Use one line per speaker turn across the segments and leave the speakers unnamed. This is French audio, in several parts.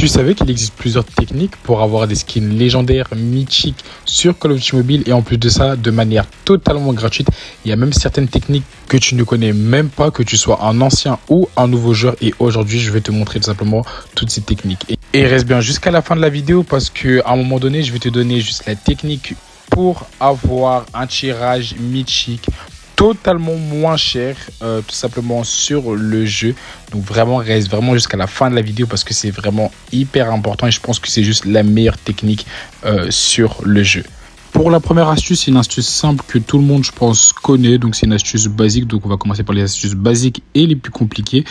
Tu savais qu'il existe plusieurs techniques pour avoir des skins légendaires, mythiques sur Call of Duty Mobile et en plus de ça, de manière totalement gratuite. Il y a même certaines techniques que tu ne connais même pas, que tu sois un ancien ou un nouveau joueur. Et aujourd'hui, je vais te montrer tout simplement toutes ces techniques. Et reste bien jusqu'à la fin de la vidéo parce qu'à un moment donné, je vais te donner juste la technique pour avoir un tirage mythique totalement moins cher tout simplement sur le jeu. Donc vraiment reste vraiment jusqu'à la fin de la vidéo parce que c'est vraiment hyper important et je pense que c'est juste la meilleure technique sur le jeu. Pour la première astuce, c'est une astuce simple que tout le monde, je pense, connaît. Donc, c'est une astuce basique. Donc, on va commencer par les astuces basiques et les plus compliquées.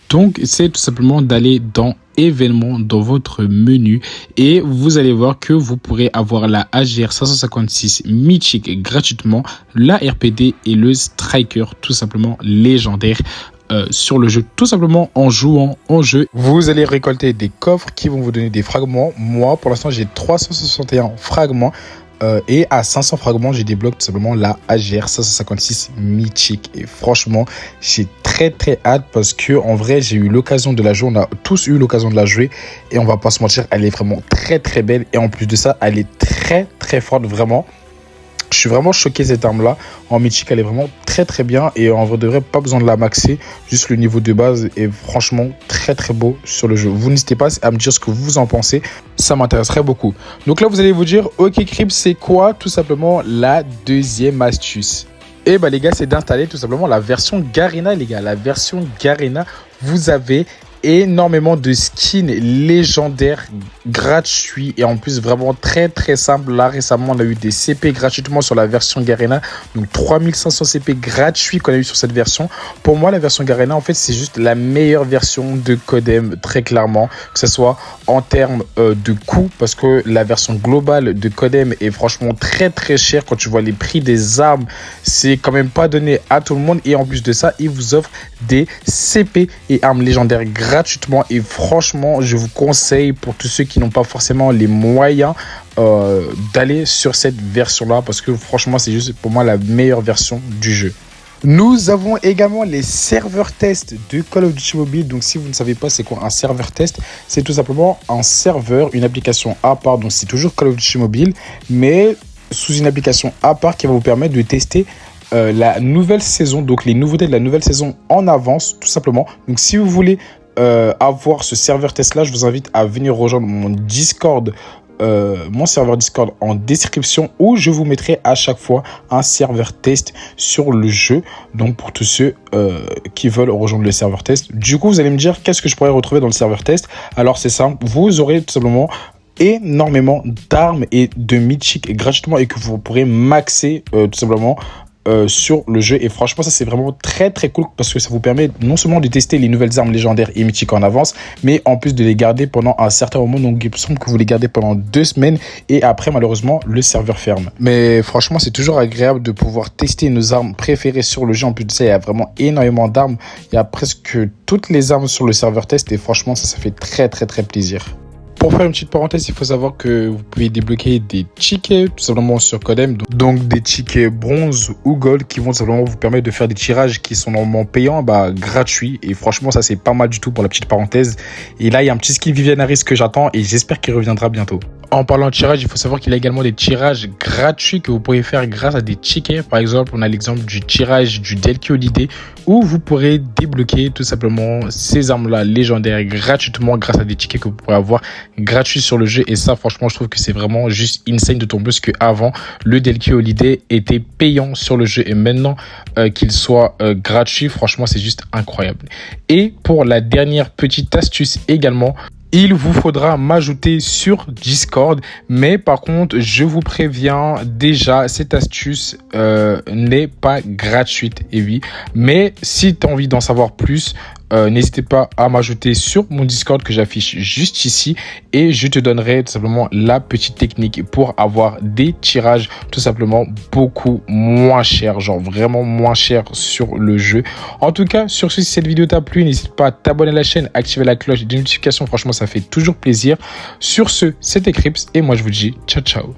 Donc, c'est tout simplement d'aller dans événements dans votre menu et vous allez voir que vous pourrez avoir la HGR 556 mythique gratuitement, la RPD et le Striker tout simplement légendaire. Sur le jeu, tout simplement en jouant en jeu. Vous allez récolter des coffres qui vont vous donner des fragments. Moi, pour l'instant, j'ai 361 fragments. Et à 500 fragments, j'ai débloqué tout simplement la HGR 556 mythique. Et franchement, j'ai très hâte parce que en vrai, j'ai eu l'occasion de la jouer. On a tous eu l'occasion de la jouer. Et on va pas se mentir, elle est vraiment très belle. Et en plus de ça, elle est très forte, vraiment. Je suis vraiment choqué cette arme là en mythique, elle est vraiment très bien et en vrai de vrai pas besoin de la maxer, juste le niveau de base est franchement très beau sur le jeu. Vous n'hésitez pas à me dire ce que vous en pensez, ça m'intéresserait beaucoup. Donc là vous allez vous dire ok Crip, c'est quoi tout simplement la deuxième astuce? Et bah les gars, c'est d'installer tout simplement la version Garena les gars. La version Garena, vous avez énormément de skins légendaires gratuits et en plus vraiment très simple. Là récemment on a eu des CP gratuitement sur la version Garena, donc 3500 CP gratuits qu'on a eu sur cette version. Pour moi la version Garena en fait c'est juste la meilleure version de Codem, très clairement, que ce soit en termes de coût, parce que la version globale de Codem est franchement très chère. Quand tu vois les prix des armes, c'est quand même pas donné à tout le monde et en plus de ça il vous offre des CP et armes légendaires gratuitement et franchement je vous conseille pour tous ceux qui n'ont pas forcément les moyens d'aller sur cette version là parce que franchement c'est juste pour moi la meilleure version du jeu. Nous avons également les serveurs test de Call of Duty Mobile. Donc si vous ne savez pas c'est quoi un serveur test, c'est tout simplement un serveur, une application à part. Donc c'est toujours Call of Duty Mobile mais sous une application à part qui va vous permettre de tester la nouvelle saison, donc les nouveautés de la nouvelle saison en avance tout simplement. Donc si vous voulez avoir ce serveur test là, je vous invite à venir rejoindre mon Discord, mon serveur Discord en description où je vous mettrai à chaque fois un serveur test sur le jeu. Donc pour tous ceux qui veulent rejoindre le serveur test, du coup vous allez me dire qu'est-ce que je pourrais retrouver dans le serveur test. Alors c'est simple, vous aurez tout simplement énormément d'armes et de mythiques gratuitement et que vous pourrez maxer tout simplement sur le jeu. Et franchement ça c'est vraiment très cool parce que ça vous permet non seulement de tester les nouvelles armes légendaires et mythiques en avance, mais en plus de les garder pendant un certain moment. Donc il me semble que vous les gardez pendant 2 semaines et après malheureusement le serveur ferme. Mais franchement c'est toujours agréable de pouvoir tester nos armes préférées sur le jeu. En plus de ça il y a vraiment énormément d'armes, il y a presque toutes les armes sur le serveur test et franchement ça fait très plaisir. Pour faire une petite parenthèse, il faut savoir que vous pouvez débloquer des tickets tout simplement sur Codem. Donc des tickets bronze ou gold qui vont tout simplement vous permettre de faire des tirages qui sont normalement payants, gratuits. Et franchement, ça c'est pas mal du tout pour la petite parenthèse. Et là, il y a un petit skin Vivian Harris que j'attends et j'espère qu'il reviendra bientôt. En parlant de tirage, il faut savoir qu'il y a également des tirages gratuits que vous pourrez faire grâce à des tickets. Par exemple, on a l'exemple du tirage du Delki Holiday où vous pourrez débloquer tout simplement ces armes-là légendaires gratuitement grâce à des tickets que vous pourrez avoir gratuits sur le jeu. Et ça, franchement, je trouve que c'est vraiment juste insane de tomber parce qu'avant, le Delki Holiday était payant sur le jeu et maintenant qu'il soit gratuit, franchement, c'est juste incroyable. Et pour la dernière petite astuce également, il vous faudra m'ajouter sur Discord, mais par contre, je vous préviens déjà, cette astuce n'est pas gratuite, et oui. Mais si tu as envie d'en savoir plus, n'hésitez pas à m'ajouter sur mon Discord que j'affiche juste ici et je te donnerai tout simplement la petite technique pour avoir des tirages tout simplement beaucoup moins chers, genre vraiment moins chers sur le jeu. En tout cas, sur ce, si cette vidéo t'a plu, n'hésite pas à t'abonner à la chaîne, activer la cloche des notifications, franchement ça fait toujours plaisir. Sur ce, c'était Crips et moi je vous dis ciao.